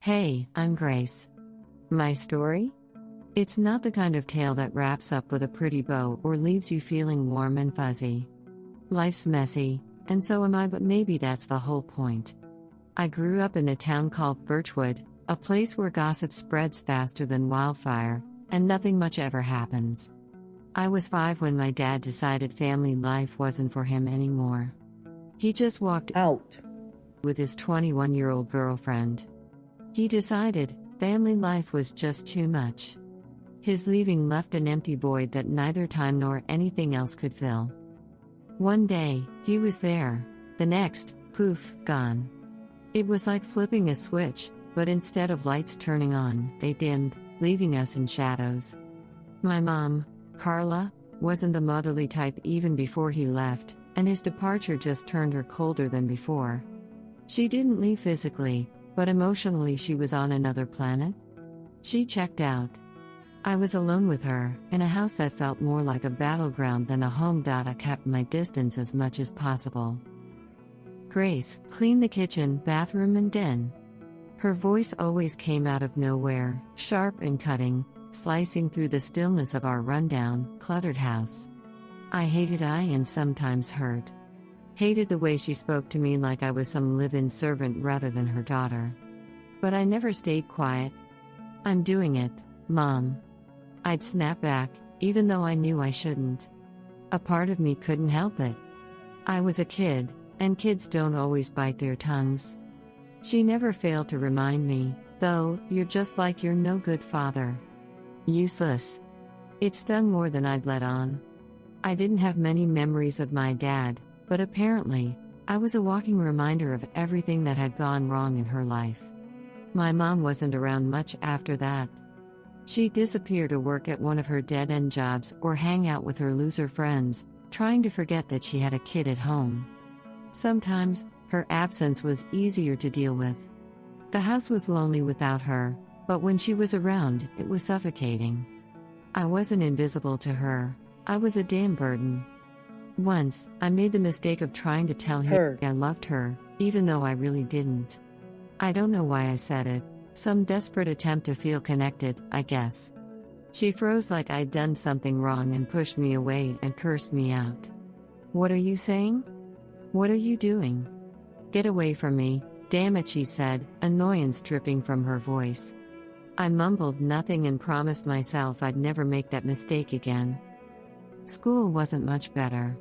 Hey, I'm Grace. My story? It's not the kind of tale that wraps up with a pretty bow or leaves you feeling warm and fuzzy. Life's messy, and so am I, but maybe that's the whole point. I grew up in a town called Birchwood, a place where gossip spreads faster than wildfire, and nothing much ever happens. I was 5 when my dad decided family life wasn't for him anymore. He just walked out with his 21-year-old girlfriend. He decided family life was just too much. His leaving left an empty void that neither time nor anything else could fill. One day, he was there. The next, poof, gone. It was like flipping a switch, but instead of lights turning on, they dimmed, leaving us in shadows. My mom, Carla, wasn't the motherly type even before he left, and his departure just turned her colder than before. She didn't leave physically, but emotionally she was on another planet. She checked out. I was alone with her, in a house that felt more like a battleground than a home. I kept my distance as much as possible. Grace, clean the kitchen, bathroom and den. Her voice always came out of nowhere, sharp and cutting, slicing through the stillness of our rundown, cluttered house. I hated and sometimes hurt. Hated the way she spoke to me like I was some live-in servant rather than her daughter. But I never stayed quiet. I'm doing it, Mom. I'd snap back, even though I knew I shouldn't. A part of me couldn't help it. I was a kid, and kids don't always bite their tongues. She never failed to remind me, though, you're just like your no-good father. Useless. It stung more than I'd let on. I didn't have many memories of my dad, but apparently, I was a walking reminder of everything that had gone wrong in her life. My mom wasn't around much after that. She'd disappear to work at one of her dead-end jobs or hang out with her loser friends, trying to forget that she had a kid at home. Sometimes, her absence was easier to deal with. The house was lonely without her, but when she was around, it was suffocating. I wasn't invisible to her, I was a damn burden. Once, I made the mistake of trying to tell her I loved her, even though I really didn't. I don't know why I said it, some desperate attempt to feel connected, I guess. She froze like I'd done something wrong and pushed me away and cursed me out. What are you saying? What are you doing? Get away from me, damn it, she said, annoyance dripping from her voice. I mumbled nothing and promised myself I'd never make that mistake again. School wasn't much better.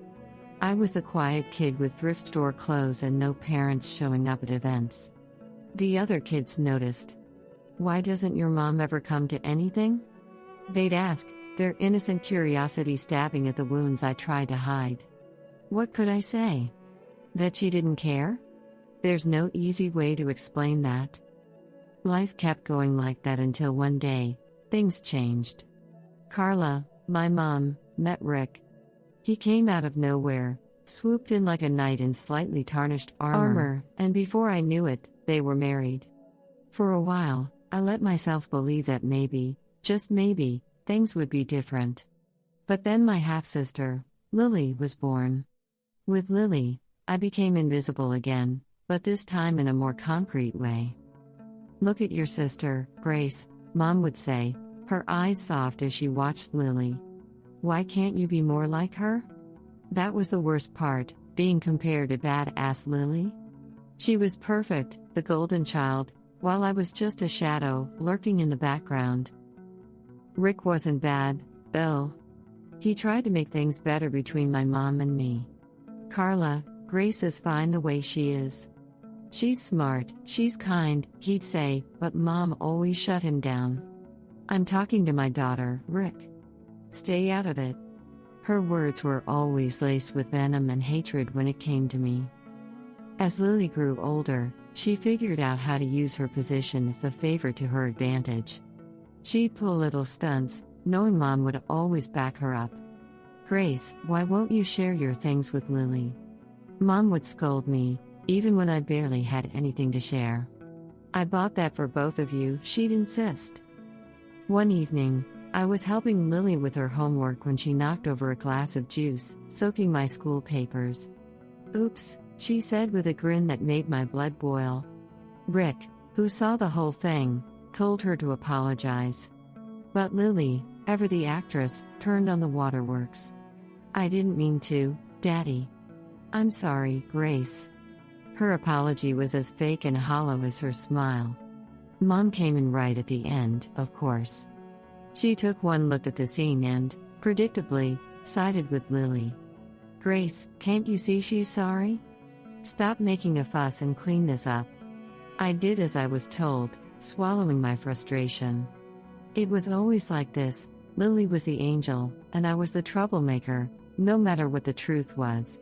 I was the quiet kid with thrift store clothes and no parents showing up at events. The other kids noticed. Why doesn't your mom ever come to anything? They'd ask, their innocent curiosity stabbing at the wounds I tried to hide. What could I say? That she didn't care? There's no easy way to explain that. Life kept going like that until one day, things changed. Carla, my mom, met Rick. He came out of nowhere, swooped in like a knight in slightly tarnished armor, and before I knew it, they were married. For a while, I let myself believe that maybe, just maybe, things would be different. But then my half-sister, Lily, was born. With Lily, I became invisible again, but this time in a more concrete way. Look at your sister, Grace, Mom would say, her eyes soft as she watched Lily. Why can't you be more like her? That was the worst part, being compared to badass Lily. She was perfect, the golden child, while I was just a shadow, lurking in the background. Rick wasn't bad, though. He tried to make things better between my mom and me. Carla, Grace is fine the way she is. She's smart, she's kind, he'd say, but Mom always shut him down. I'm talking to my daughter, Rick. Stay out of it. Her words were always laced with venom and hatred when it came to me. As Lily grew older, she figured out how to use her position as a favor to her advantage. She'd pull little stunts, knowing Mom would always back her up. Grace, why won't you share your things with Lily? Mom would scold me, even when I barely had anything to share. I bought that for both of you, she'd insist. One evening, I was helping Lily with her homework when she knocked over a glass of juice, soaking my school papers. Oops, she said with a grin that made my blood boil. Rick, who saw the whole thing, told her to apologize. But Lily, ever the actress, turned on the waterworks. "I didn't mean to, Daddy. I'm sorry, Grace." Her apology was as fake and hollow as her smile. Mom came in right at the end, of course. She took one look at the scene and, predictably, sided with Lily. "Grace, can't you see she's sorry? Stop making a fuss and clean this up." I did as I was told, swallowing my frustration. It was always like this. Lily was the angel, and I was the troublemaker, no matter what the truth was.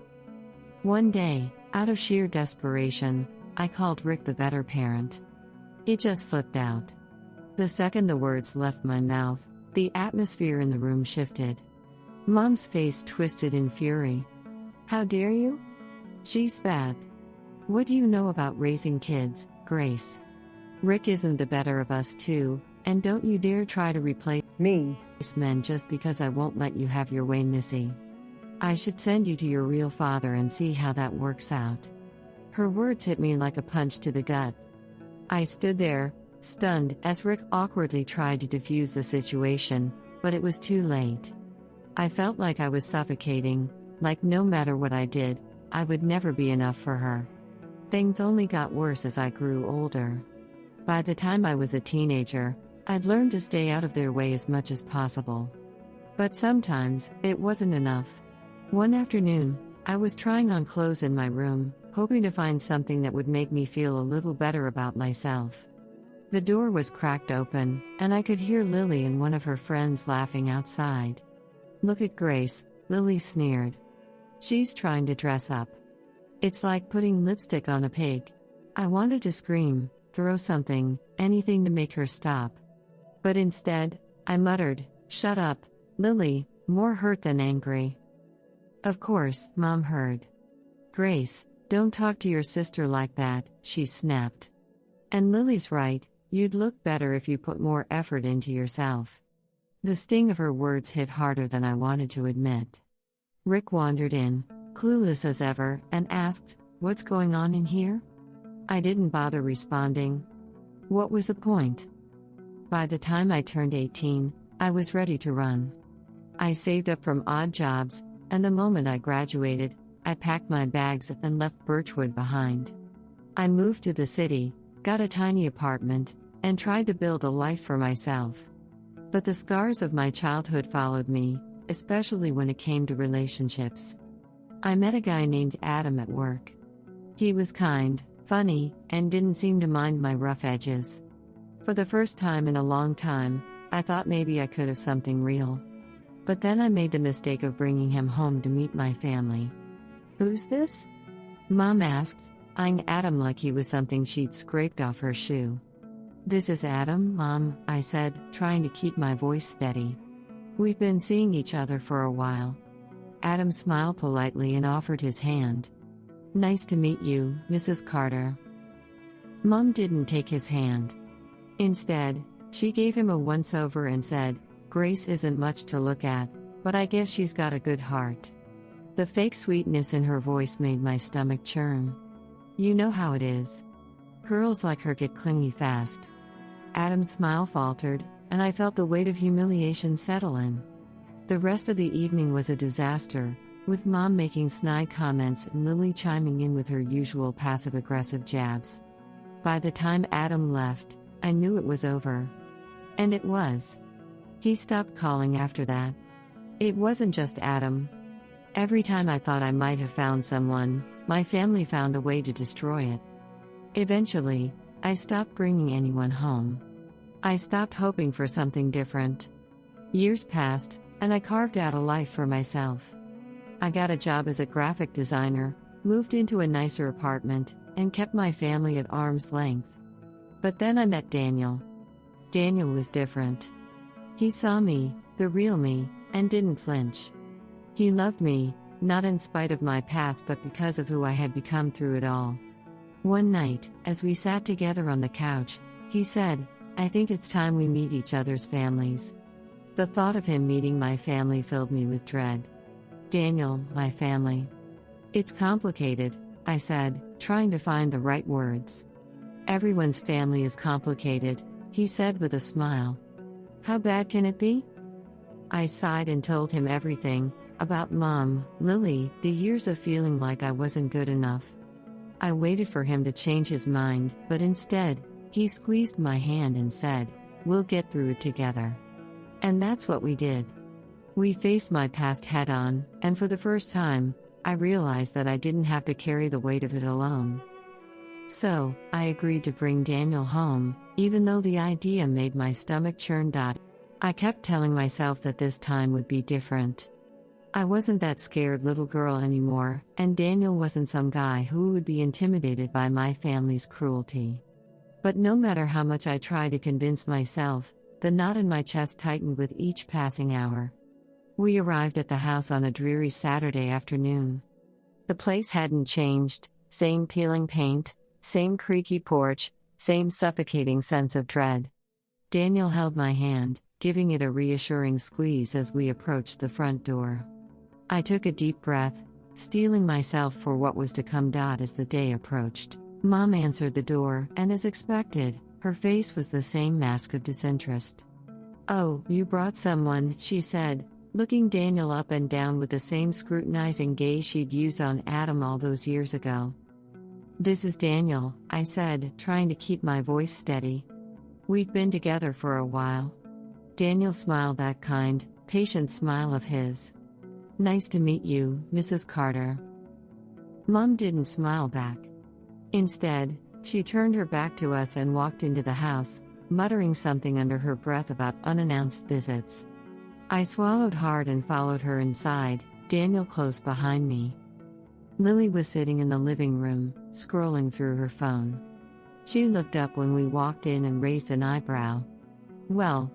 One day, out of sheer desperation, I called Rick the better parent. It just slipped out. The second the words left my mouth, the atmosphere in the room shifted. Mom's face twisted in fury. "How dare you?" she spat. "What do you know about raising kids, Grace? Rick isn't the better of us two, and don't you dare try to replace Me. men just because I won't let you have your way, Missy. I should send you to your real father and see how that works out." Her words hit me like a punch to the gut. I stood there, stunned, as Rick awkwardly tried to defuse the situation, but it was too late. I felt like I was suffocating, like no matter what I did, I would never be enough for her. Things only got worse as I grew older. By the time I was a teenager, I'd learned to stay out of their way as much as possible. But sometimes, it wasn't enough. One afternoon, I was trying on clothes in my room, hoping to find something that would make me feel a little better about myself. The door was cracked open, and I could hear Lily and one of her friends laughing outside. "Look at Grace," Lily sneered. "She's trying to dress up. It's like putting lipstick on a pig." I wanted to scream, throw something, anything to make her stop. But instead, I muttered, "Shut up, Lily," more hurt than angry. Of course, Mom heard. "Grace, don't talk to your sister like that," she snapped. "And Lily's right, you'd look better if you put more effort into yourself." The sting of her words hit harder than I wanted to admit. Rick wandered in, clueless as ever, and asked, "What's going on in here?" I didn't bother responding. What was the point? By the time I turned 18, I was ready to run. I saved up from odd jobs, and the moment I graduated, I packed my bags and left Birchwood behind. I moved to the city, got a tiny apartment, and tried to build a life for myself. But the scars of my childhood followed me, especially when it came to relationships. I met a guy named Adam at work. He was kind, funny, and didn't seem to mind my rough edges. For the first time in a long time, I thought maybe I could have something real. But then I made the mistake of bringing him home to meet my family. "Who's this?" Mom asked, eyeing Adam like he was something she'd scraped off her shoe. "This is Adam, Mom," I said, trying to keep my voice steady. "We've been seeing each other for a while." Adam smiled politely and offered his hand. "Nice to meet you, Mrs. Carter." Mom didn't take his hand. Instead, she gave him a once-over and said, "Grace isn't much to look at, but I guess she's got a good heart." The fake sweetness in her voice made my stomach churn. "You know how it is. Girls like her get clingy fast." Adam's smile faltered, and I felt the weight of humiliation settle in. The rest of the evening was a disaster, with Mom making snide comments and Lily chiming in with her usual passive-aggressive jabs. By the time Adam left, I knew it was over. And it was. He stopped calling after that. It wasn't just Adam. Every time I thought I might have found someone, my family found a way to destroy it. Eventually, I stopped bringing anyone home. I stopped hoping for something different. Years passed, and I carved out a life for myself. I got a job as a graphic designer, moved into a nicer apartment, and kept my family at arm's length. But then I met Daniel. Daniel was different. He saw me, the real me, and didn't flinch. He loved me, not in spite of my past but because of who I had become through it all. One night, as we sat together on the couch, he said, "I think it's time we meet each other's families." The thought of him meeting my family filled me with dread. "Daniel, my family." "It's complicated," I said, trying to find the right words. Everyone's family is complicated, he said with a smile. How bad can it be? I sighed and told him everything about Mom, Lily, the years of feeling like I wasn't good enough. I waited for him to change his mind, but instead, he squeezed my hand and said, "We'll get through it together." And that's what we did. We faced my past head on, and for the first time, I realized that I didn't have to carry the weight of it alone. So, I agreed to bring Daniel home, even though the idea made my stomach churn. I kept telling myself that this time would be different. I wasn't that scared little girl anymore, and Daniel wasn't some guy who would be intimidated by my family's cruelty. But no matter how much I tried to convince myself, the knot in my chest tightened with each passing hour. We arrived at the house on a dreary Saturday afternoon. The place hadn't changed, same peeling paint, same creaky porch, same suffocating sense of dread. Daniel held my hand, giving it a reassuring squeeze as we approached the front door. I took a deep breath, steeling myself for what was to come. As the day approached, Mom answered the door, and as expected, her face was the same mask of disinterest. "Oh, you brought someone," she said, looking Daniel up and down with the same scrutinizing gaze she'd used on Adam all those years ago. "This is Daniel," I said, trying to keep my voice steady. "We've been together for a while." Daniel smiled, that kind, patient smile of his. "Nice to meet you, Mrs. Carter." Mom didn't smile back. Instead, she turned her back to us and walked into the house, muttering something under her breath about unannounced visits. I swallowed hard and followed her inside, Daniel close behind me. Lily was sitting in the living room, scrolling through her phone. She looked up when we walked in and raised an eyebrow. Well,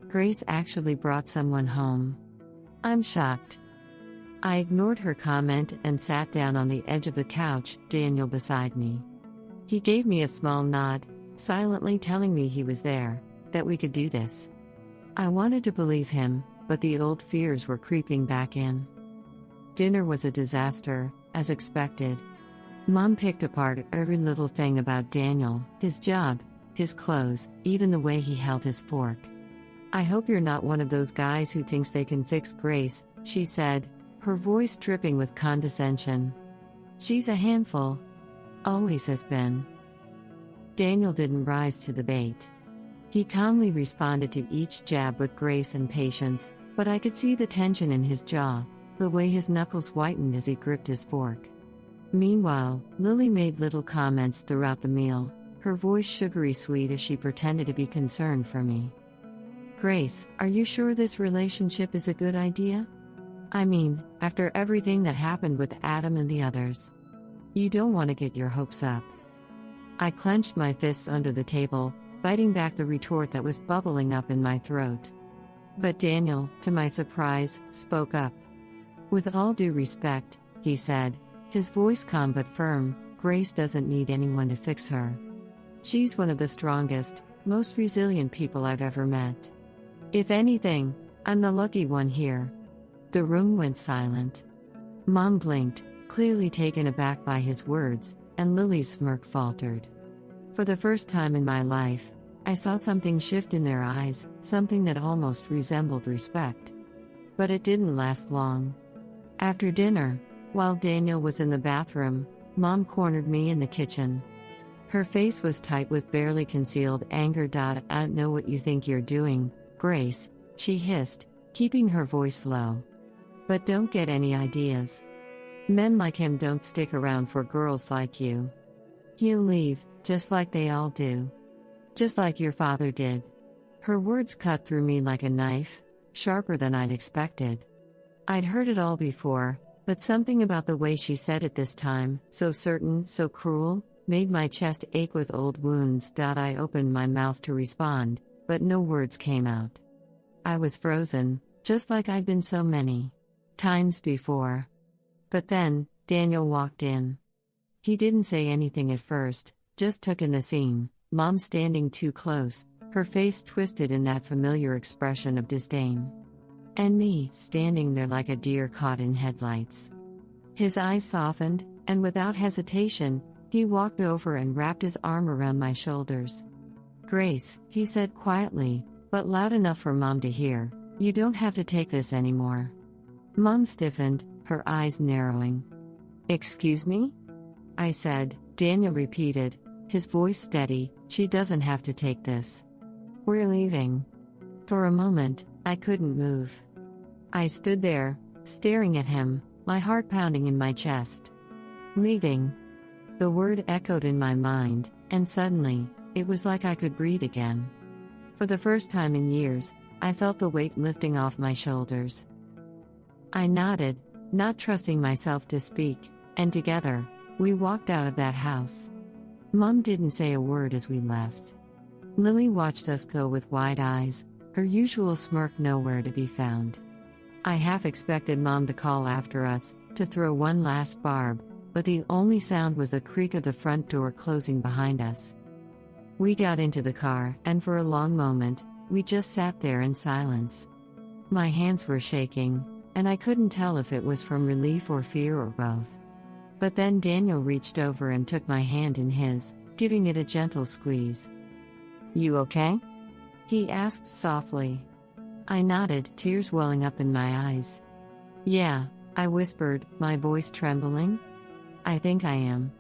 Grace actually brought someone home. I'm shocked." I ignored her comment and sat down on the edge of the couch, Daniel beside me. He gave me a small nod, silently telling me he was there, that we could do this. I wanted to believe him, but the old fears were creeping back in. Dinner was a disaster, as expected. Mom picked apart every little thing about Daniel, his job, his clothes, even the way he held his fork. "I hope you're not one of those guys who thinks they can fix Grace," she said, her voice dripping with condescension. "She's a handful. Always has been." Daniel didn't rise to the bait. He calmly responded to each jab with grace and patience, but I could see the tension in his jaw, the way his knuckles whitened as he gripped his fork. Meanwhile, Lily made little comments throughout the meal, her voice sugary sweet as she pretended to be concerned for me. "Grace, are you sure this relationship is a good idea? I mean, after everything that happened with Adam and the others. You don't want to get your hopes up." I clenched my fists under the table, biting back the retort that was bubbling up in my throat. But Daniel, to my surprise, spoke up. "With all due respect," he said, his voice calm but firm, "Grace doesn't need anyone to fix her. She's one of the strongest, most resilient people I've ever met. If anything, I'm the lucky one here." The room went silent. Mom blinked, clearly taken aback by his words, and Lily's smirk faltered. For the first time in my life, I saw something shift in their eyes, something that almost resembled respect. But it didn't last long. After dinner, while Daniel was in the bathroom, Mom cornered me in the kitchen. Her face was tight with barely concealed anger. "I don't know what you think you're doing, Grace," she hissed, keeping her voice low. "But don't get any ideas. Men like him don't stick around for girls like you. He'll leave, just like they all do. Just like your father did." Her words cut through me like a knife, sharper than I'd expected. I'd heard it all before, but something about the way she said it this time, so certain, so cruel, made my chest ache with old wounds. I opened my mouth to respond, but no words came out. I was frozen, just like I'd been so many times before. But then, Daniel walked in. He didn't say anything at first, just took in the scene, Mom standing too close, her face twisted in that familiar expression of disdain. And me, standing there like a deer caught in headlights. His eyes softened, and without hesitation, He walked over and wrapped his arm around my shoulders. "Grace," he said quietly, but loud enough for Mom to hear, "you don't have to take this anymore." Mom stiffened, her eyes narrowing. "Excuse me?" I said. Daniel repeated, his voice steady, "She doesn't have to take this. We're leaving." For a moment, I couldn't move. I stood there, staring at him, my heart pounding in my chest. Leaving. The word echoed in my mind, and suddenly, it was like I could breathe again. For the first time in years, I felt the weight lifting off my shoulders. I nodded, not trusting myself to speak, and together, we walked out of that house. Mom didn't say a word as we left. Lily watched us go with wide eyes, her usual smirk nowhere to be found. I half expected Mom to call after us, to throw one last barb, but the only sound was the creak of the front door closing behind us. We got into the car, and for a long moment, we just sat there in silence. My hands were shaking, and I couldn't tell if it was from relief or fear or both. But then Daniel reached over and took my hand in his, giving it a gentle squeeze. "You okay?" he asked softly. I nodded, tears welling up in my eyes. "Yeah," I whispered, my voice trembling. "I think I am."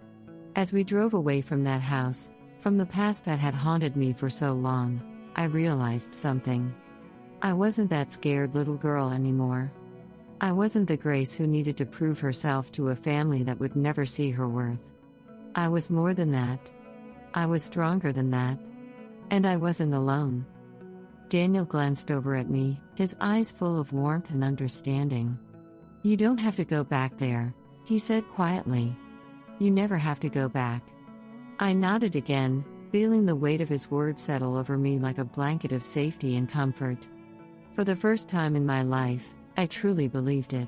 As we drove away from that house, from the past that had haunted me for so long, I realized something. I wasn't that scared little girl anymore. I wasn't the Grace who needed to prove herself to a family that would never see her worth. I was more than that. I was stronger than that. And I wasn't alone. Daniel glanced over at me, his eyes full of warmth and understanding. "You don't have to go back there," he said quietly. "You never have to go back." I nodded again, feeling the weight of his words settle over me like a blanket of safety and comfort. For the first time in my life, I truly believed it.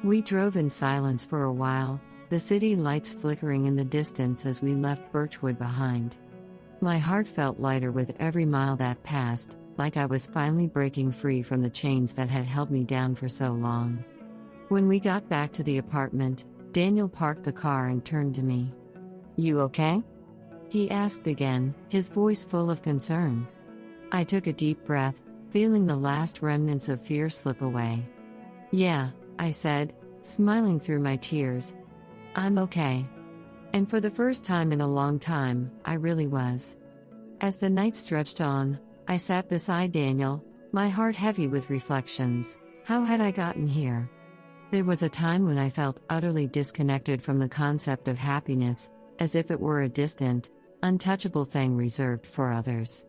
We drove in silence for a while, the city lights flickering in the distance as we left Birchwood behind. My heart felt lighter with every mile that passed, like I was finally breaking free from the chains that had held me down for so long. When we got back to the apartment, Daniel parked the car and turned to me. "You okay?" he asked again, his voice full of concern. I took a deep breath, feeling the last remnants of fear slip away. "Yeah," I said, smiling through my tears. "I'm okay." And for the first time in a long time, I really was. As the night stretched on, I sat beside Daniel, my heart heavy with reflections. How had I gotten here? There was a time when I felt utterly disconnected from the concept of happiness, as if it were a distant, untouchable thing reserved for others.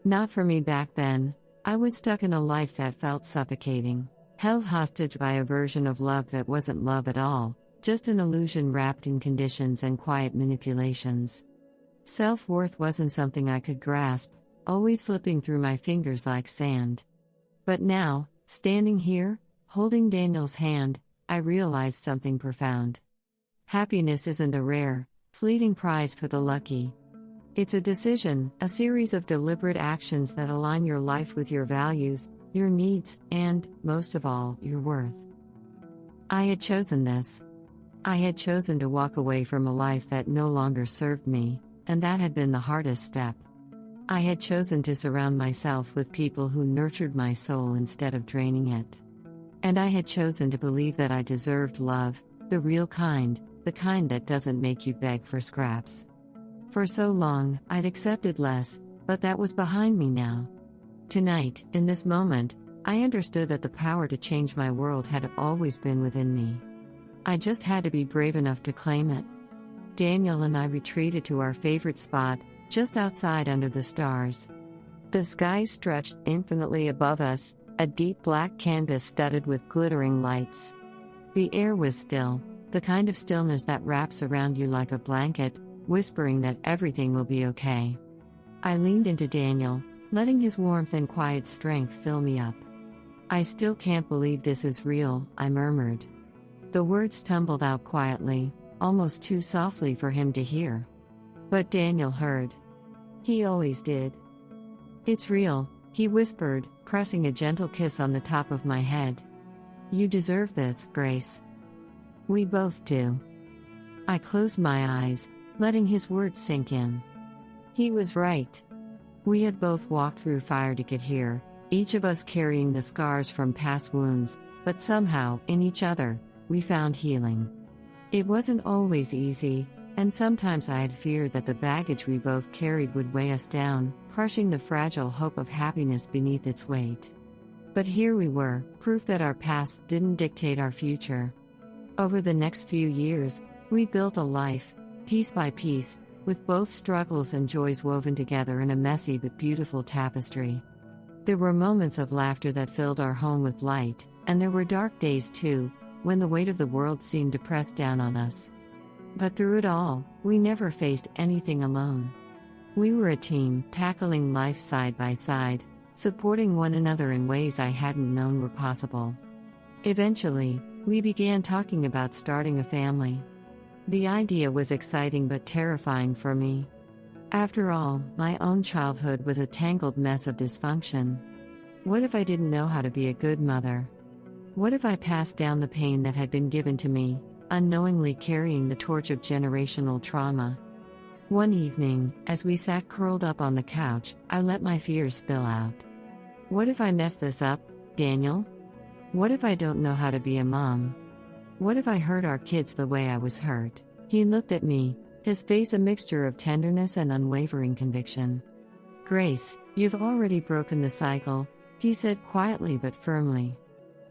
Not for me back then. I was stuck in a life that felt suffocating, held hostage by a version of love that wasn't love at all, just an illusion wrapped in conditions and quiet manipulations. Self-worth wasn't something I could grasp, always slipping through my fingers like sand. But now, standing here, holding Daniel's hand, I realized something profound. Happiness isn't a rare, fleeting prize for the lucky. It's a decision, a series of deliberate actions that align your life with your values, your needs, and, most of all, your worth. I had chosen this. I had chosen to walk away from a life that no longer served me, and that had been the hardest step. I had chosen to surround myself with people who nurtured my soul instead of draining it. And I had chosen to believe that I deserved love, the real kind, the kind that doesn't make you beg for scraps. For so long, I'd accepted less, but that was behind me now. Tonight, in this moment, I understood that the power to change my world had always been within me. I just had to be brave enough to claim it. Daniel and I retreated to our favorite spot, just outside under the stars. The sky stretched infinitely above us, a deep black canvas studded with glittering lights. The air was still, the kind of stillness that wraps around you like a blanket, whispering that everything will be okay. I leaned into Daniel, letting his warmth and quiet strength fill me up. "I still can't believe this is real," I murmured. The words tumbled out quietly, almost too softly for him to hear. But Daniel heard. He always did. "It's real," he whispered, pressing a gentle kiss on the top of my head. "You deserve this, Grace. We both do." I closed my eyes, letting his words sink in. He was right. We had both walked through fire to get here, each of us carrying the scars from past wounds, but somehow, in each other, we found healing. It wasn't always easy, and sometimes I had feared that the baggage we both carried would weigh us down, crushing the fragile hope of happiness beneath its weight. But here we were, proof that our past didn't dictate our future. Over the next few years, we built a life, piece by piece, with both struggles and joys woven together in a messy but beautiful tapestry. There were moments of laughter that filled our home with light, and there were dark days too, when the weight of the world seemed to press down on us. But through it all, we never faced anything alone. We were a team, tackling life side by side, supporting one another in ways I hadn't known were possible. Eventually, we began talking about starting a family. The idea was exciting but terrifying for me. After all, my own childhood was a tangled mess of dysfunction. What if I didn't know how to be a good mother? What if I passed down the pain that had been given to me, unknowingly carrying the torch of generational trauma? One evening, as we sat curled up on the couch, I let my fears spill out. What if I mess this up, Daniel? What if I don't know how to be a mom? What if I hurt our kids the way I was hurt? He looked at me, his face a mixture of tenderness and unwavering conviction. Grace, you've already broken the cycle, he said quietly but firmly.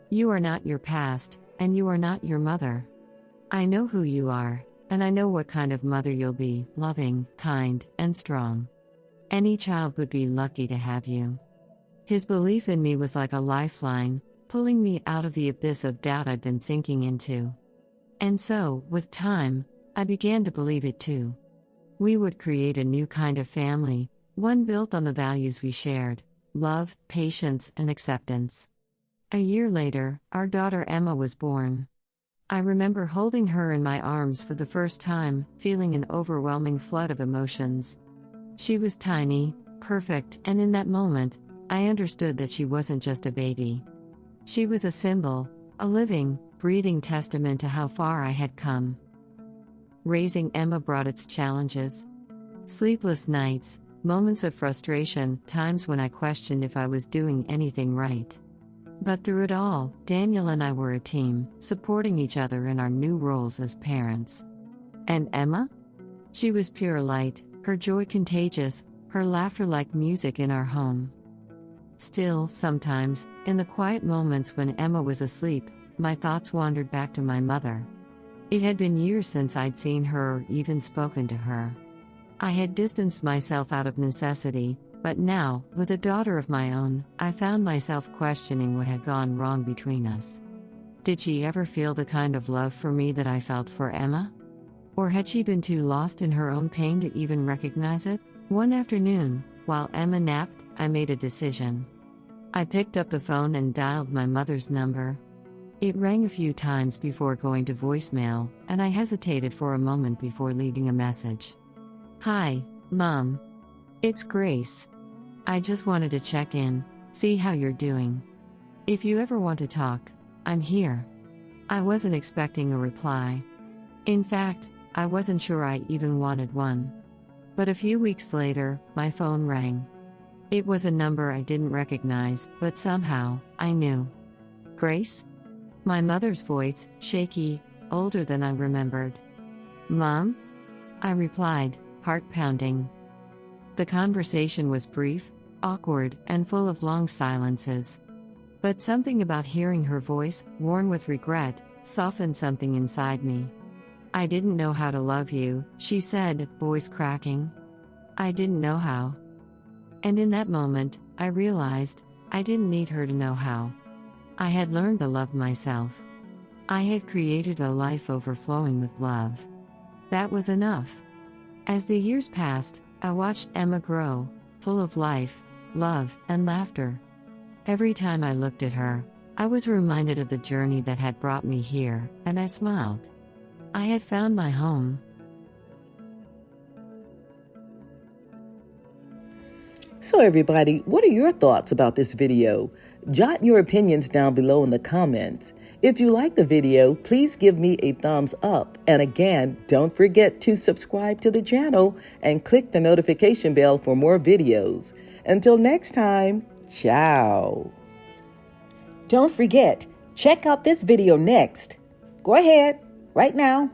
You are not your past, and you are not your mother. I know who you are, and I know what kind of mother you'll be, loving, kind, and strong. Any child would be lucky to have you. His belief in me was like a lifeline, pulling me out of the abyss of doubt I'd been sinking into. And so, with time, I began to believe it too. We would create a new kind of family, one built on the values we shared: love, patience, and acceptance. A year later, our daughter Emma was born. I remember holding her in my arms for the first time, feeling an overwhelming flood of emotions. She was tiny, perfect, and in that moment, I understood that she wasn't just a baby. She was a symbol, a living, breathing testament to how far I had come. Raising Emma brought its challenges. Sleepless nights, moments of frustration, times when I questioned if I was doing anything right. But through it all, Daniel and I were a team, supporting each other in our new roles as parents. And Emma? She was pure light, her joy contagious, her laughter like music in our home. Still, sometimes, in the quiet moments when Emma was asleep, my thoughts wandered back to my mother. It had been years since I'd seen her or even spoken to her. I had distanced myself out of necessity, but now, with a daughter of my own, I found myself questioning what had gone wrong between us. Did she ever feel the kind of love for me that I felt for Emma? Or had she been too lost in her own pain to even recognize it? One afternoon, while Emma napped, I made a decision. I picked up the phone and dialed my mother's number. It rang a few times before going to voicemail, and I hesitated for a moment before leaving a message. Hi, Mom. It's Grace. I just wanted to check in, see how you're doing. If you ever want to talk, I'm here. I wasn't expecting a reply. In fact, I wasn't sure I even wanted one. But a few weeks later, my phone rang. It was a number I didn't recognize, but somehow, I knew. Grace? My mother's voice, shaky, older than I remembered. Mom? I replied, heart pounding. The conversation was brief, awkward, and full of long silences. But something about hearing her voice, worn with regret, softened something inside me. I didn't know how to love you, she said, voice cracking. I didn't know how. And in that moment, I realized, I didn't need her to know how. I had learned to love myself. I had created a life overflowing with love. That was enough. As the years passed, I watched Emma grow, full of life, love, and laughter. Every time I looked at her, I was reminded of the journey that had brought me here, and I smiled. I had found my home. So everybody, what are your thoughts about this video? Jot your opinions down below in the comments. If you like the video, please give me a thumbs up. And again, don't forget to subscribe to the channel and click the notification bell for more videos. Until next time, ciao. Don't forget, check out this video next. Go ahead, right now.